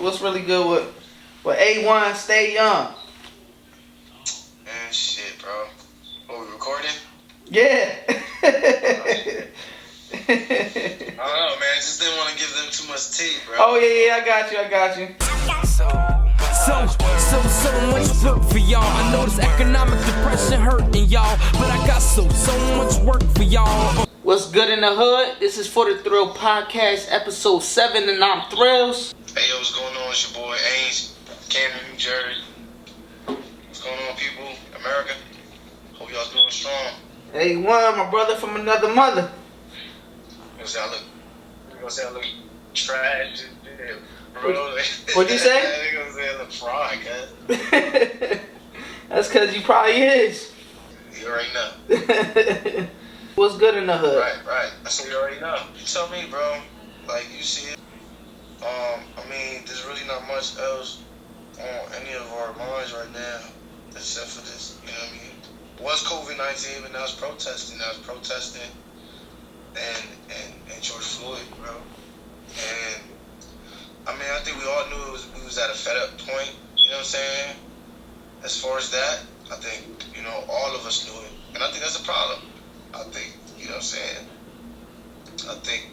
What's really good with AWon? Stay young. Man, shit, bro. What, we recording? Yeah. I don't know, man. Just didn't want to give them too much tea, bro. Oh yeah, I got you. So much work for y'all. I know this economic depression hurting y'all, but I got so much work for y'all. What's good in the hood? This is For the Thrill Podcast, episode 7, and I'm Thrills. Hey, yo, what's going on? It's your boy AMZ, Camden, New Jersey. What's going on, people? America. Hope y'all doing strong. AWon, my brother from another mother. You gonna say I look trash? Yeah, bro. What'd you say? They gonna say I look fried, cuz. That's because you probably is. You already know. What's good in the hood? Right. I said you already know. You tell me, bro. Like, you see it. I mean, there's really not much else on any of our minds right now except for this. You know what I mean? It was COVID-19, but now it's protesting. And George Floyd, bro. And I mean, I think we all knew we was at a fed up point. You know what I'm saying? As far as that, I think, you know, all of us knew it. And I think that's a problem. I think, you know what I'm saying? I think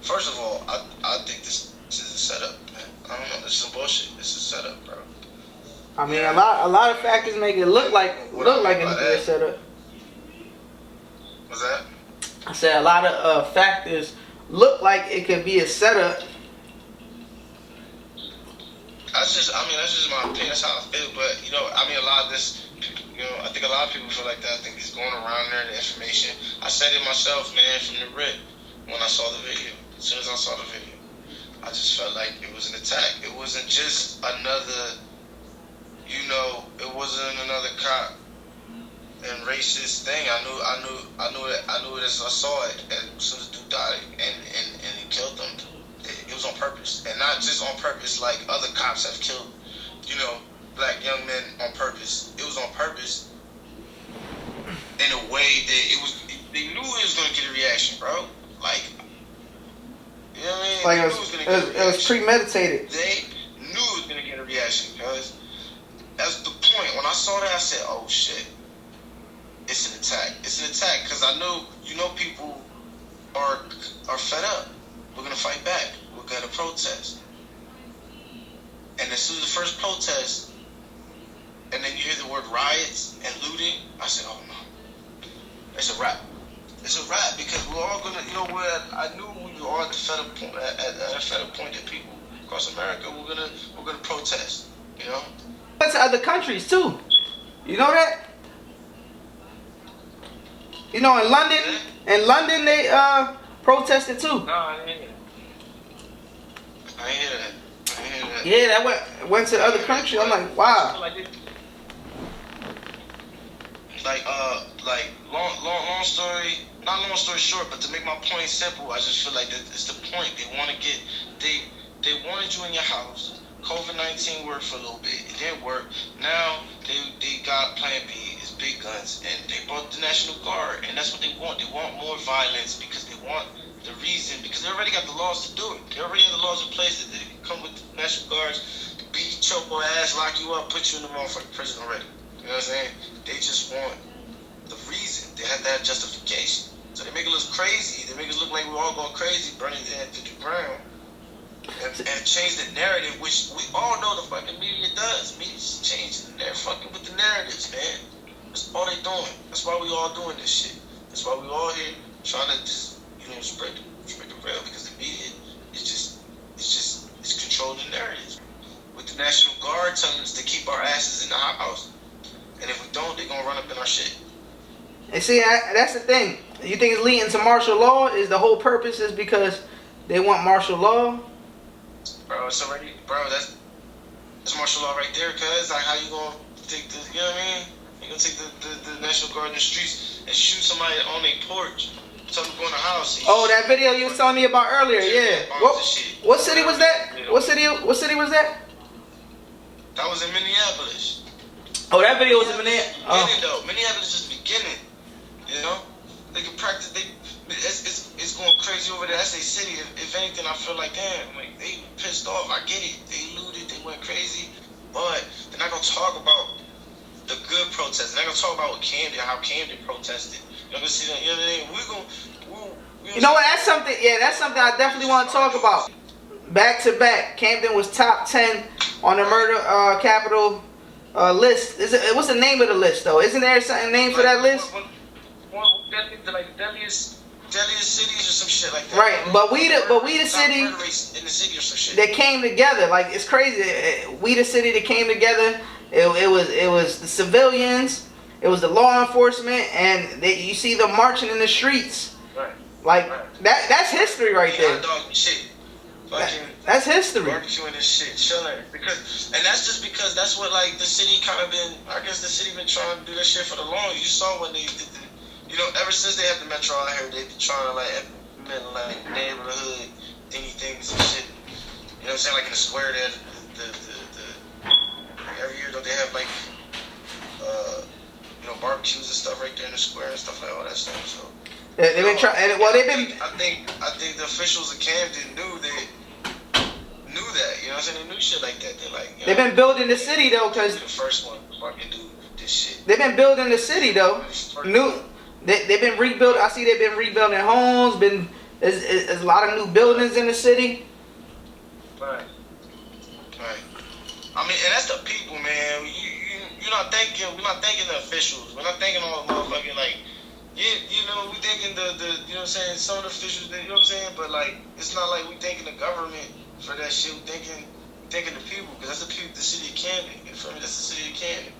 first of all, I think this is a setup, man. I don't know, this is some bullshit. This is a setup, bro. I mean, a lot of factors make it look like it's a setup. What's that? I said a lot of factors look like it could be a setup. That's just my opinion. That's how I feel. But, you know, I mean, a lot of this, you know, I think a lot of people feel like that. I think it's going around there, the information. I said it myself, man, from the rip when I saw the video. As soon as I saw the video, I just felt like it was an attack. It wasn't just another, you know, it wasn't another cop and racist thing. I knew it as I saw it. And as soon as the dude died and he killed them, it was on purpose, and not just on purpose like other cops have killed, you know, black young men on purpose. It was on purpose in a way that they knew it was gonna get a reaction, bro. Like, you know what I mean? Like it was premeditated. They knew it was gonna get a reaction, because that's the point. When I saw that, I said, "Oh shit, it's an attack." It's an attack, because I know, you know, people are fed up. We're gonna fight back. We're gonna protest. And as soon as the first protest, and then you hear the word riots and looting, I said, "Oh no, it's a wrap." It's a wrap, because we're all gonna, you know, I knew we were all at the fed up point, at a fed up point that people across America we're gonna protest. You know. But to other countries too. You know that? You know, in London they protested too. No, I didn't hear that. I ain't hear that. Yeah, that went to other countries. I'm like, wow. Like long story, not long story short, but to make my point simple, I just feel like that it's the point. They wanted you in your house. COVID-19 worked for a little bit. It didn't work. Now they got Plan B. It's big guns, and they brought the National Guard, and that's what they want. They want more violence because they want the reason, because they already got the laws to do it. They already have the laws in place that they come with the National Guards, beat, choke your ass, lock you up, put you in the motherfucking prison already. You know what I'm saying? They just want the reason. They have to have justification. So they make it look crazy. They make it look like we're all going crazy, burning it to the ground, and change the narrative, which we all know the fucking media does. Media's changing. They're fucking with the narratives, man. That's all they doing. That's why we all doing this shit. That's why we all here trying to just, you know, spread the real, because the media is it's controlling the narrative. With the National Guard telling us to keep our asses in the house, and if we don't, they're gonna run up in our shit. And see, that's the thing. You think it's leading to martial law? Is the whole purpose is because they want martial law? Bro, it's already, that's martial law right there, cuz. Like, how you gonna take the, you know what I mean? You gonna take the National Guard in the streets and shoot somebody on their porch, tell them to go in the house. Oh, that video you was telling me about earlier, yeah. What city was that? What city was that? That was in Minneapolis. Oh, that video was in Minneapolis. Minneapolis is the beginning, you know? They can practice, it's going crazy over there. That's their city. If anything, I feel like, damn, like, they pissed off. I get it. They looted. They went crazy. But they're not going to talk about the good protests. They're not going to talk about how Camden protested. You're going to see that. You know what I mean? You know what? That's something. Yeah, that's something I definitely want to talk about. Back to back, Camden was top 10 on the murder capital list. What's the name of the list though? Isn't there a name for that list? Like deadliest cities or some shit like that. Right, but we the city in the city or some shit. that came together. Like, it's crazy. We the city that came together. It was the civilians. It was the law enforcement, and you see them marching in the streets. Right. Like that's history right there. Hot dog and shit. That's history. Barbecuing and shit, chilling. And that's just because that's what, like, the city kind of been. I guess the city been trying to do that shit for the long. You saw when they did ever since they had the metro out here, they been trying to, like, implement, like, neighborhood thingy things and shit. You know what I'm saying? Like in the square there, every year don't they have, like, barbecues and stuff right there in the square and stuff like all that stuff. So they've been trying. Well, they've been. I think the officials of Camden knew that. You know what I'm saying? They knew shit like that. They're like, they've been building the city though, cause the first one fucking do this shit. They've been building the city though. They've been rebuilding. I see they've been rebuilding homes. There's a lot of new buildings in the city. Right. I mean, and that's the people, man. We're not thanking the officials. We're not thanking all the motherfucking, like, we thanking the you know what I'm saying, some of the officials, you know what I'm saying, but, like, it's not like we thanking the government for that shit. We thanking the people, because that's the people, the city of Camden. You feel me? That's the city of Camden.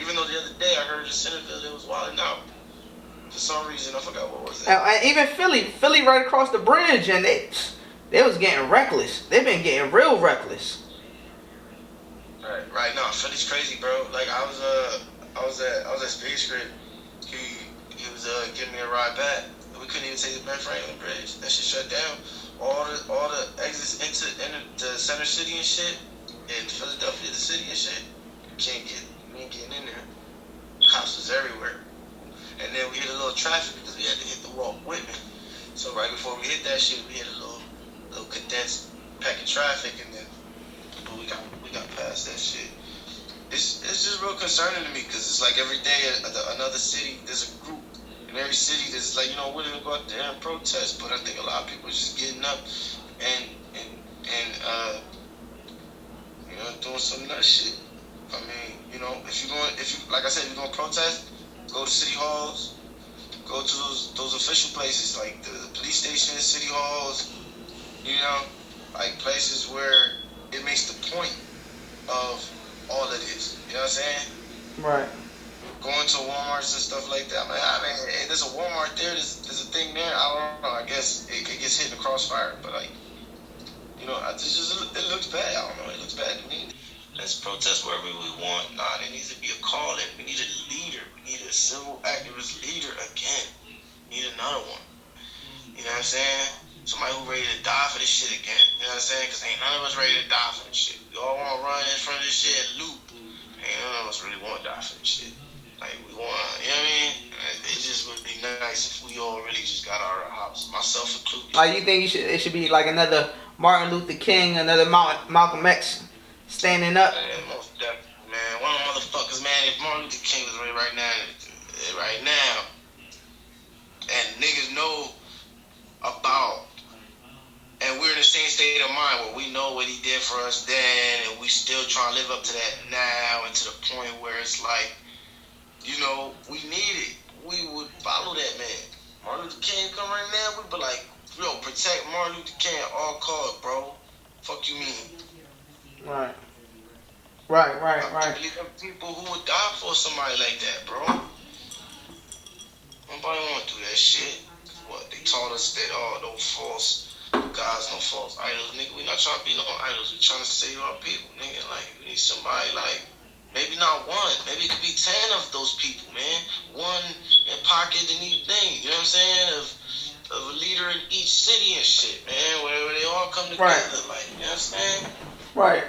Even though the other day I heard in Centerville it was wilding out for some reason. I forgot what was that. Even Philly right across the bridge, and they was getting reckless. They've been getting real reckless. Right now, Philly's crazy, bro. Like, I was at Space Grid. He was giving me a ride back. We couldn't even take the Ben Franklin Bridge. That shit shut down. All the exits into the center city and shit, in Philadelphia, the city and shit. We ain't getting in there. Cops was everywhere. And then we hit a little traffic because we had to hit the Walt Whitman. So right before we hit that shit, we hit a little condensed pack of traffic, and then we got past that shit. It's just real concerning to me, because it's like every day another city, there's a group in every city that's like, we're gonna go out there and protest. But I think a lot of people are just getting up and doing some nut shit. I mean, if like I said, if you're gonna protest, go to city halls, go to those official places like the police stations, city halls, like places where it makes the point of all of this. You know what I'm saying? Right. Going to Walmarts and stuff like that. I mean, there's a Walmart there. There's a thing there. I don't know. I guess it gets hit in the crossfire, but like, it looks bad. I don't know. It looks bad to me. Let's protest wherever we want. Nah, there needs to be a call-in. We need a leader. We need a civil activist leader again. We need another one. You know what I'm saying? Somebody who ready to die for this shit again. You know what I'm saying? Because ain't none of us ready to die for this shit. We all want to run in front of this shit and loop. Ain't none of us really want to die for this shit. Like, we want, you know what I mean? It just would be nice if we all really just got out of our house, myself included. Like, you think it should be like another Martin Luther King, another Malcolm X standing up? Man, most definitely, man. One of the motherfuckers, man, if Martin Luther King was right now, and niggas know about, and we're in the same state of mind where we know what he did for us then, and we still trying to live up to that now, and to the point where it's like, we need it. We would follow that man. Martin Luther King come right now, we'd be like, protect Martin Luther King at all costs, bro. Fuck you mean? Right. I believe there are people who would die for somebody like that, bro. Nobody want to do that shit. What, they taught us that, no false gods, no false idols. Nigga, we not trying to be no idols. We trying to save our people, nigga. Like, we need somebody, like, maybe not one. Maybe it could be 10 of those people, man. One in pocket in each thing. You know what I'm saying? Of a leader in each city and shit, man. Where they all come together. Right. Like, you know what I'm saying? Right.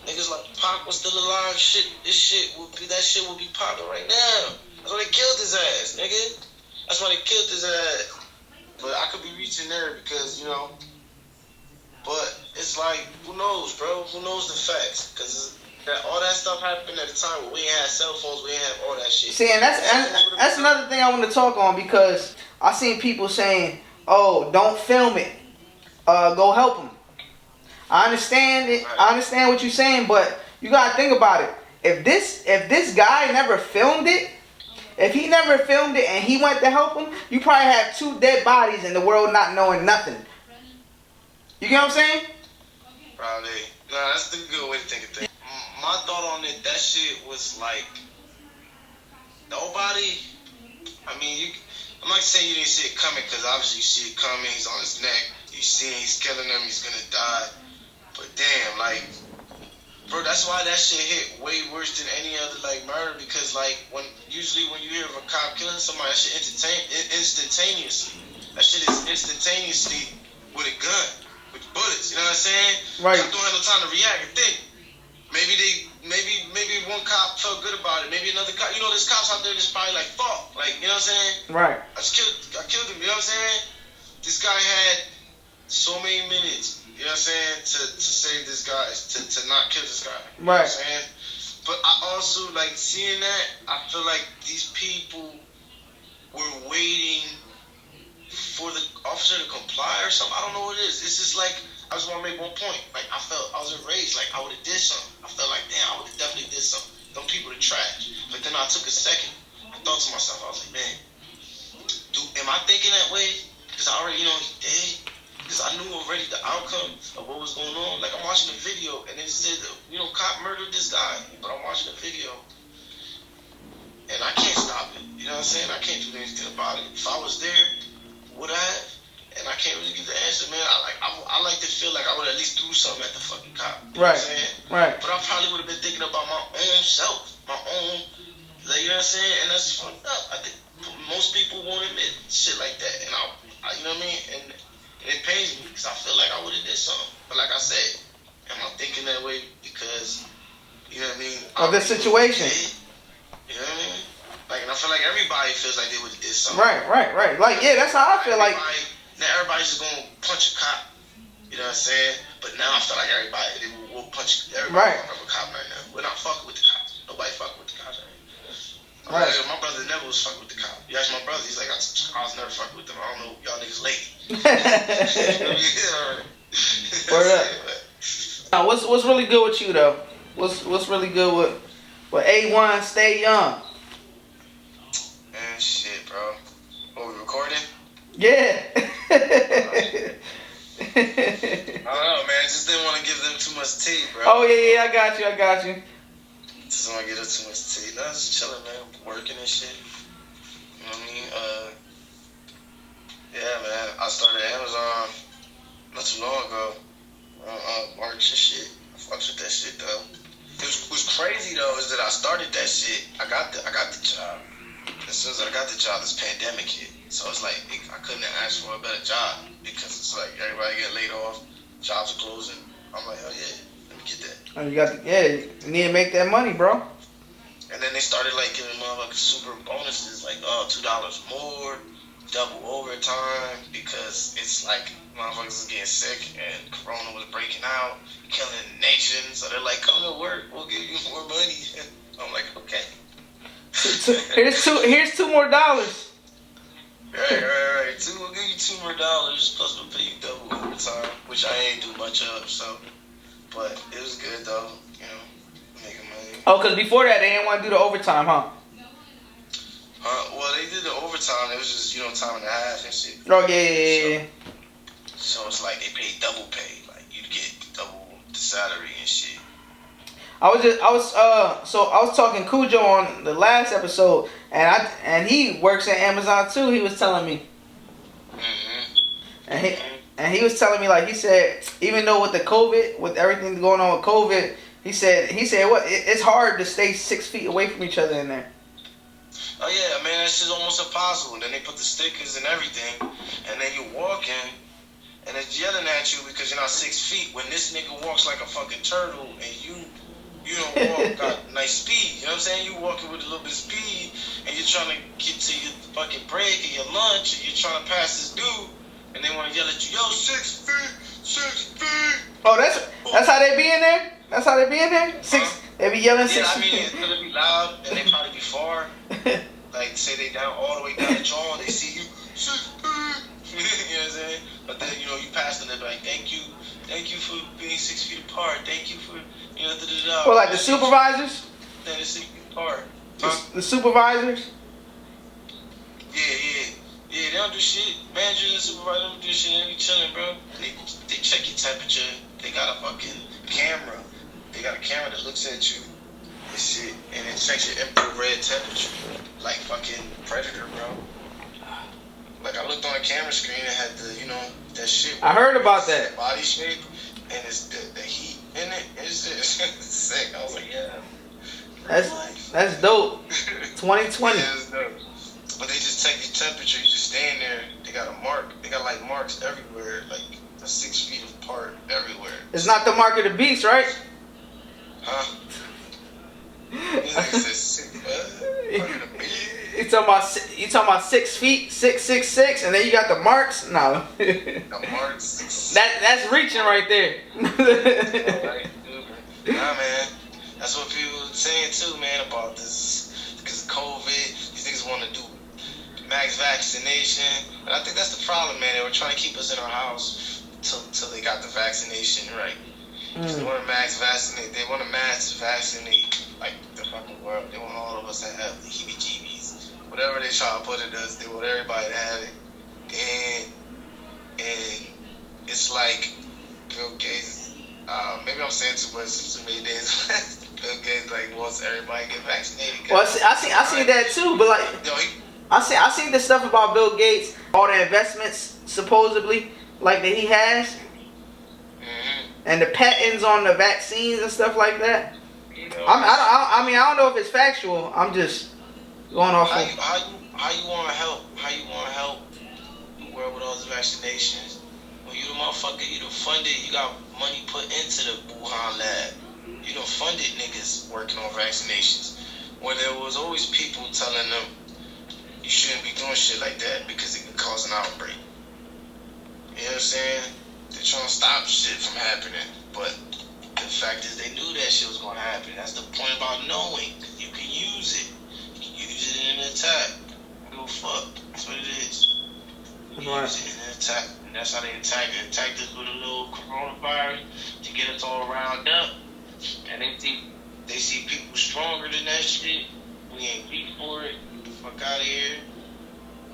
Niggas like Pac was still alive. That shit would be popping right now. That's why they killed his ass, nigga. That's why they killed his ass. but I could be reaching there because, you know. But it's like, who knows, bro? Who knows the facts? Because all that stuff happened at a time where we ain't had cell phones, we ain't have all that shit. See, and that's another thing I want to talk on, because I seen people saying, "Oh, don't film it. Go help them." I understand it. Right. I understand what you're saying, but you gotta think about it. If this guy never filmed it, if he never filmed it and he went to help him, you probably have 2 dead bodies in the world not knowing nothing. You get what I'm saying? Probably. Nah, that's the good way to think of things. My thought on it, that shit was like, nobody, I mean, I'm not saying you didn't see it coming, because obviously you see it coming, he's on his neck, you see him, he's killing him, he's gonna die, but damn, like, bro, that's why that shit hit way worse than any other, like, murder, because, like, usually when you hear of a cop killing somebody, that shit instantaneously, that shit is instantaneously with a gun, with bullets, you know what I'm saying? Right. Cops don't have no time to react and think. Maybe one cop felt good about it. Maybe another cop. You know, there's cops out there that's probably like, fuck. Like, you know what I'm saying? Right. I killed him. You know what I'm saying? This guy had so many minutes. You know what I'm saying? To save this guy, to not kill this guy. You know what I'm saying? But I also, like, seeing that, I feel like these people were waiting for the officer to comply or something. I don't know what it is. It's just like, I just want to make one point. Like, I was enraged. Like, I would have did something. I felt like, damn, I would have definitely did something. Them people are trash. But then I took a second. I thought to myself, I was like, man, am I thinking that way? Because I already, you know, he dead. Because I knew already the outcome of what was going on. Like, I'm watching the video, and it said, you know, cop murdered this guy. But I'm watching the video, and I can't stop it. You know what I'm saying? I can't do anything about it. If I was there, would I have? And I can't really give the answer, man. I like to feel like I would at least do something at the fucking cop. You know what I'm saying? Right. But I probably would have been thinking about my own self, my own, like, you know what I'm saying? And that's fucked up. I think most people won't admit shit like that. And I you know what I mean? And it pains me because I feel like I would have did something. But like I said, am I thinking that way because, you know what I mean? Of this situation. You know what I mean? Like, and I feel like everybody feels like they would have did something. Right. Like, yeah, that's how I feel like. Now everybody's just gonna punch a cop, you know what I'm saying? But now I feel like everybody will punch everybody up a cop right now. We're not fucking with the cops. Nobody fucking with the cops right now. Right. Like, my brother never was fucking with the cops. You ask my brother, he's like, I was never fucking with them. I don't know, y'all niggas late. Word up. Now, what's really good with you though? What's really good with AWon? Stay young. Man, shit, bro. What, we recording? Yeah. I don't know, man. Just didn't want to give them too much tea, bro. Oh yeah, I got you. Just don't want to give them too much tea. No, just chilling, man. Working and shit. You know what I mean? Yeah, man. I started Amazon not too long ago. March and shit. I fucks with that shit though. What's crazy though is that I started that shit. I got the job. As soon as I got the job, this pandemic hit. So it's like, I couldn't ask for a better job because it's like everybody getting laid off, jobs are closing. I'm like, oh yeah, let me get that. Oh, you need to make that money, bro. And then they started like giving motherfuckers super bonuses, like $2 more, double overtime, because it's like motherfuckers was getting sick and Corona was breaking out, killing the nation. So they're like, come to work, we'll give you more money. I'm like, okay. Here's $2 more. Right. We'll give you $2 more, plus we'll pay you double overtime, which I ain't do much of, so. But it was good though, you know, making money. Oh, because before that, they didn't want to do the overtime, huh? Well, they did the overtime. It was just, you know, time and a half and shit. Oh, yeah. So it's like they paid double pay. Like, you get double the salary and shit. I was talking Cujo on the last episode, and he works at Amazon too. He was telling me, and he was telling me, like, he said, even though with the COVID, with everything going on with COVID, he said it's hard to stay 6 feet away from each other in there. Oh yeah, man, that shit's almost impossible. Then they put the stickers and everything, and then you walk in, and it's yelling at you because you're not 6 feet. When this nigga walks like a fucking turtle, and you You don't walk got nice speed. You know what I'm saying? You walking with a little bit of speed, and you're trying to get to your fucking break or your lunch, and you're trying to pass this dude, and they want to yell at you, yo, 6 feet, 6 feet. Oh, that's how they be in there. That's how they be in there. They be yelling 6 Yeah, I mean, feet. it's gonna be loud, and they probably be far. Like, say they down all the way down the jaw, they see you, 6 feet. You know what I'm saying? But then, you know, you pass them, they're like, thank you for being 6 feet apart. Thank you for, you know, da-da-da. Well, like the supervisors. Then it's 6 feet apart. The supervisors. Yeah, they don't do shit. Managers and supervisors don't do shit. They be chilling, bro. They check your temperature. They got a fucking camera. They got a camera that looks at you and shit, and it checks your infrared temperature, like fucking Predator, bro. Like, I looked on a camera screen and had the, you know, that shit. I heard about that. Body shape, and it's the heat in it. It's just sick. I was like, yeah. That's dope. 2020. Yeah, it's dope. But they just take your temperature. You just stand there. They got a mark. They got like marks everywhere, like 6 feet apart everywhere. It's not the mark of the beast, right? Huh? You talking about 6 feet, 666, and then you got the marks? No. The marks. That's reaching right there. Nah, man. That's what people were saying too, man, about this. Because of COVID, these niggas want to do max vaccination. And I think that's the problem, man. They were trying to keep us in our house till they got the vaccination right. They want to mass vaccinate like the fucking world. They want all of us to have the heebie-jeebies. Whatever they try to put in us, they want everybody to have it. And it's like Bill Gates, maybe I'm saying too much, too many days. Bill Gates like wants everybody to get vaccinated. Well, I see that too, but like I seen the stuff about Bill Gates, all the investments supposedly like that he has. And the patents on the vaccines and stuff like that. You know, I mean, I don't know if it's factual. I'm just going off. How you want to help? How you want to help the world with all the vaccinations? When you the motherfucker, you done funded. You got money put into the Wuhan lab. You done funded niggas working on vaccinations. When there was always people telling them you shouldn't be doing shit like that because it can cause an outbreak. You know what I'm saying? They're trying to stop shit from happening, but the fact is they knew that shit was going to happen. That's the point about knowing. You can use it. You can use it in an attack. Go fuck. That's what it is. You use it in an attack. And that's how they attacked. They attacked us with a little coronavirus to get us all riled up. And they see people stronger than that shit. We ain't beat for it. Fuck out of here.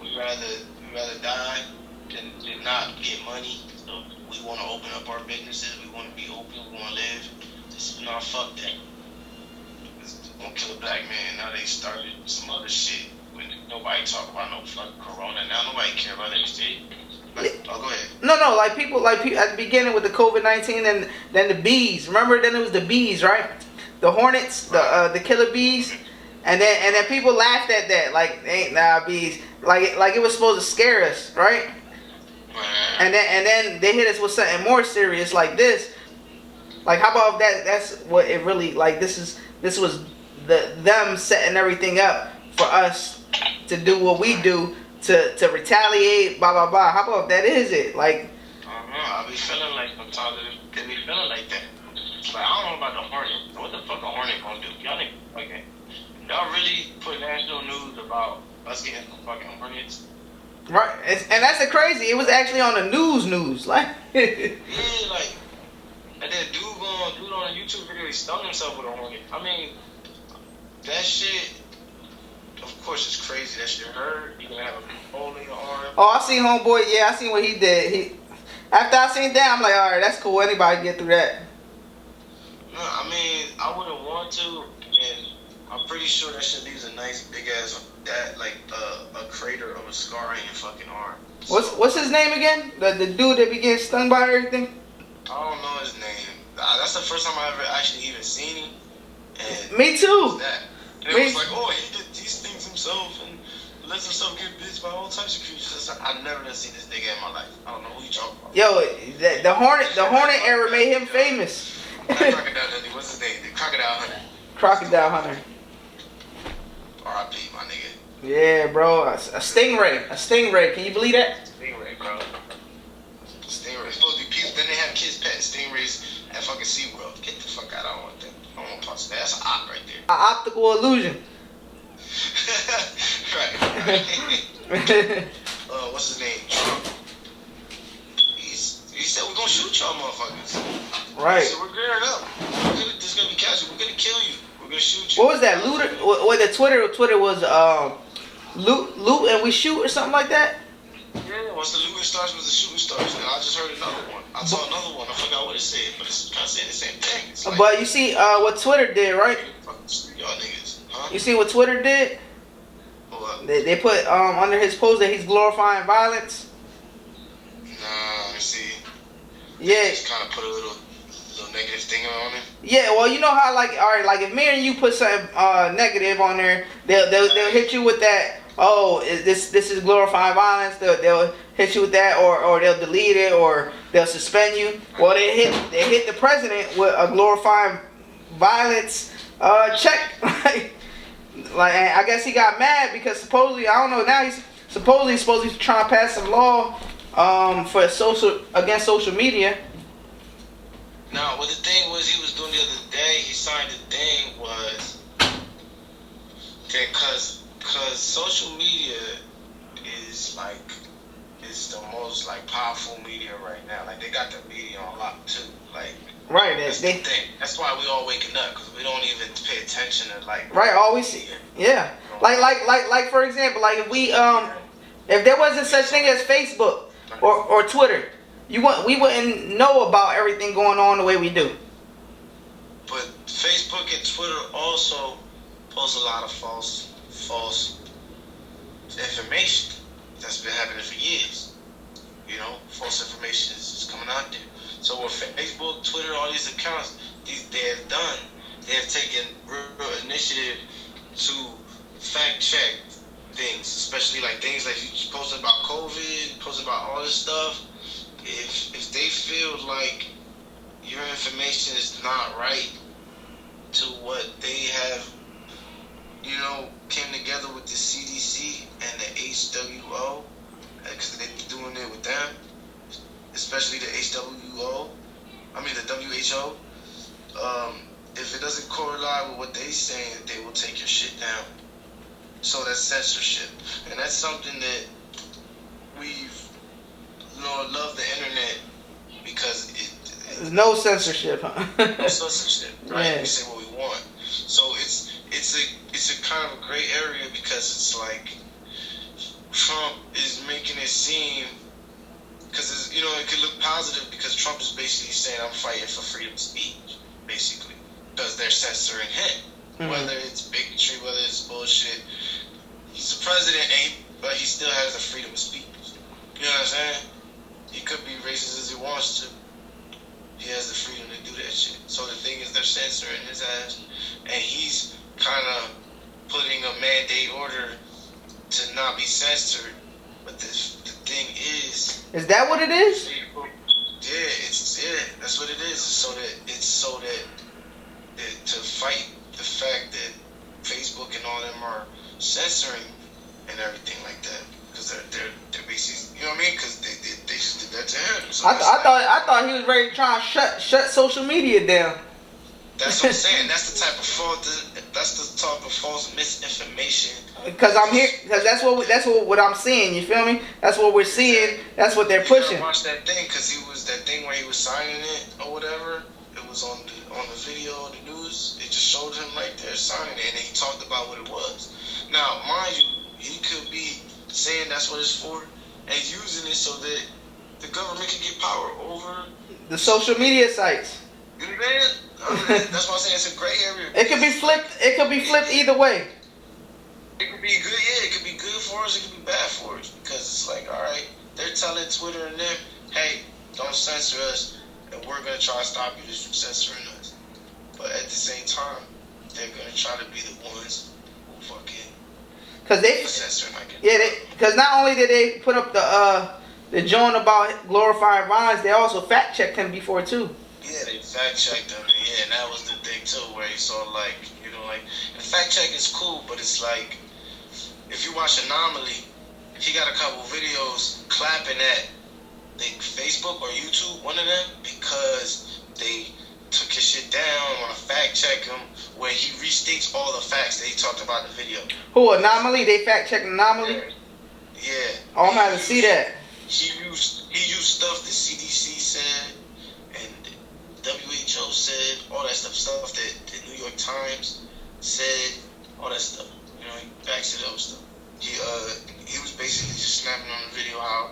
We rather die than not get money. So we want to open up our businesses. We want to be open. We want to live. Nah, fuck that. It's gonna kill a black man. Now they started some other shit. When nobody talk about no fucking corona. Now nobody care about that shit. Oh, go ahead. No, like people at the beginning with the COVID-19 and then the bees. Remember, then it was the bees, right? The hornets, the killer bees, and then people laughed at that, like ain't nah bees, like it was supposed to scare us, right? And then they hit us with something more serious like this. Like, how about that? That's what it really like. This was them setting everything up for us to do what we do to retaliate. Blah blah blah. How about that? Is it like? I don't know. I be feeling like sometimes they be feeling like that. Like, I don't know about the hornet. What the fuck a hornet gonna do? Y'all think okay? Y'all really put national news about us getting some fucking hornets? Right, and that's the crazy. It was actually on the news, like. Yeah, like, and then dude on a YouTube video, he stung himself with a hornet. I mean, that shit. Of course, it's crazy. That shit hurt. You gonna have a hole in your arm. Oh, I seen homeboy. Yeah, I seen what he did. After I seen that, I'm like, all right, that's cool. Anybody can get through that. No, I mean, I wouldn't want to, and I'm pretty sure that shit leaves a nice big ass a crater of a scar in your fucking arm. What's his name again? The dude that be getting stung by everything? I don't know his name. That's the first time I ever actually even seen him. And Me too. And it was like, oh, he did these things himself and lets himself get bit by all types of creatures. I've never seen this nigga in my life. I don't know who you talking about. Yo, the Hornet era made him famous. Crocodile Dundee. What's his name? The Crocodile Hunter. Crocodile Hunter. R.I.P. my nigga. Yeah, bro. A stingray. A stingray. Can you believe that? Stingray, bro. Stingray. Supposed to be people. Then they have kids petting stingrays at fucking SeaWorld. Get the fuck out. I don't want that. I don't want parts of that. That's an op right there. An optical illusion. right. What's his name? Trump. He said we're gonna shoot y'all motherfuckers. Right. So we're gearing up. This is gonna be casual. We're gonna kill you. We're gonna shoot you. What was that? Looter? What the Twitter was loot and we shoot or something like that? Yeah, once the looting starts was the shooting starts. And I just heard another one. I saw another one. I forgot what it said, but it's kind of saying the same thing. It's like, but you see what Twitter did, right? Y'all niggas, huh? You see what Twitter did? What? They put under his post that he's glorifying violence. Nah, let me see. Yeah. Just kind of put a little negative thing on it. Yeah, well, you know how like, all right, like if me and you put something negative on there, they'll hit you with that. Oh, this is glorifying violence. They'll hit you with that, or they'll delete it, or they'll suspend you. Well, they hit the president with a glorifying violence check. Like I guess he got mad because supposedly, I don't know, now he's supposed to be trying to pass some law for against social media. Now, what the thing was he was doing the other day, he signed the thing was that because social media is the most like powerful media right now. Like they got the media on lock too. Like right, that's the thing. That's why we all waking up because we don't even pay attention to like. Right, always. Yeah. Like for example, like if we if there wasn't such thing as Facebook or Twitter, we wouldn't know about everything going on the way we do. But Facebook and Twitter also post a lot of false information that's been happening for years. You know, false information is coming out there. So with Facebook, Twitter, all these accounts, they have taken real initiative to fact check things, especially like things like you posting about COVID, posting about all this stuff. If they feel like your information is not right to what they have, you know, came together with the CDC and the HWO, because they're doing it with them, especially the WHO. If it doesn't correlate with what they saying, they will take your shit down. So that's censorship, and that's something that we've, you know, love the internet because there's no censorship, huh? No censorship, right? Yeah. We say what we want. So it's a kind of a gray area because it's like Trump is making it seem, because you know it could look positive because Trump is basically saying I'm fighting for freedom of speech, basically, because they're censoring him. Mm-hmm. Whether it's bigotry, whether it's bullshit, he's the president, but he still has the freedom of speech. You know what I'm saying? He could be racist as he wants to. He has the freedom to do that shit. So the thing is, they're censoring his ass, and he's kind of putting a mandate order to not be censored. But the thing is that what it is? Yeah, that's what it is. So that to fight the fact that Facebook and all them are censoring and everything like that, because they're basically, you know what I mean? Because they just did that to him. So I thought he was ready to try and shut social media down. That's what I'm saying. That's the type of false misinformation. Because I'm here. Because that's what I'm seeing. You feel me? That's what we're seeing. That's what they're pushing. I watched that thing because he was that thing where he was signing it or whatever. It was on the video, on the news. It just showed him right there signing it, and then he talked about what it was. Now, mind you, he could be saying that's what it's for and using it so that the government can get power over the social media sites. You know what I'm saying? That's why I'm saying it's a gray area. It could be flipped. It could be flipped either way. It could be good. Yeah, it could be good for us. It could be bad for us because it's like, all right, they're telling Twitter and them, hey, don't censor us, and we're gonna try to stop you from censoring us. But at the same time, they're gonna try to be the ones who fucking censoring like it. Yeah, because not only did they put up the joint about glorifying violence, they also fact checked him before too. Yeah, Yeah, they fact checked him. Yeah, and that was the thing too, where he saw like, you know, like, the fact check is cool, but it's like, if you watch Anomaly, he got a couple videos clapping at like Facebook or YouTube, one of them, because they took his shit down, want to fact check him, where he restates all the facts that he talked about in the video. Who, Anomaly? They fact checked Anomaly? Yeah. Oh, I'm gonna see that. He used stuff the CDC said and WHO said, all that stuff that the New York Times said, all that stuff. You know, he backs it up with stuff. He was basically just snapping on the video how,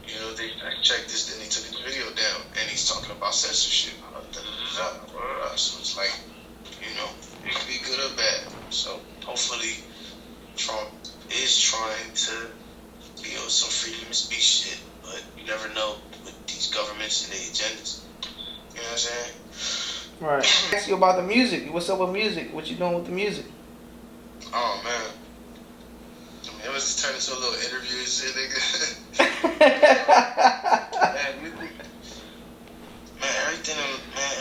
you know, they checked this, then they took the video down, and he's talking about censorship. So it's like, you know, it could be good or bad. So hopefully Trump is trying to build some freedom of speech shit, but you never know with these governments and their agendas. You know what I'm saying? Right. Ask you about the music. What's up with music? What you doing with the music? Oh man. I mean, it was just turned into a little interview and shit, nigga.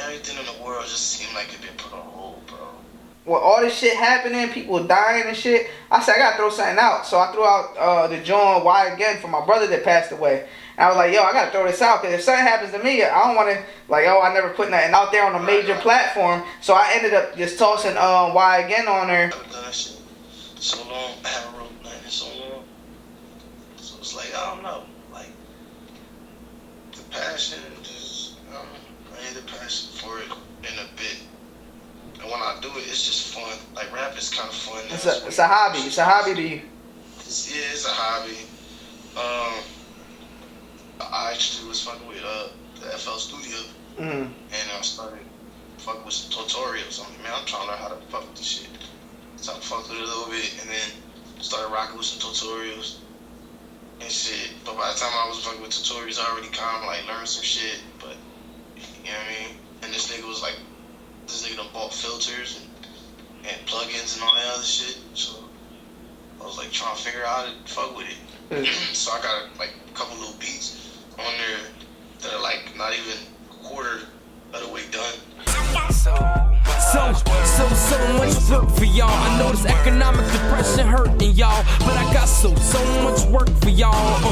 Everything in the world just seemed like it been put on hold, bro. Well, all this shit happening, people dying and shit, I said I gotta throw something out. So I threw out the joint Why Again for my brother that passed away. And I was like, yo, I gotta throw this out, because if something happens to me, I don't want to, like, oh, I never put nothing out there on a major platform. So I ended up just tossing Why Again on there. I haven't done that shit so long. I haven't wrote nothing in so long. So it's like, I don't know. Like, the passion, just, I need the passion for it in a bit. And when I do it, it's just fun. Like, rap is kind of fun. It's a hobby. It's a hobby to you. It's a hobby. I actually was fucking with the FL Studio, and I started fucking with some tutorials. I'm like, man, I'm trying to learn how to fuck with this shit. So I fucked with it a little bit, and then started rocking with some tutorials and shit. But by the time I was fucking with tutorials, I already kind of like learned some shit. But you know what I mean? And this nigga done bought filters and plugins and all that other shit. So I was like trying to figure out how to fuck with it. So I got like a couple little beats on there that are like not even a quarter of the way done. So much work for y'all. I know this economic depression hurting y'all, but I got so much work for y'all.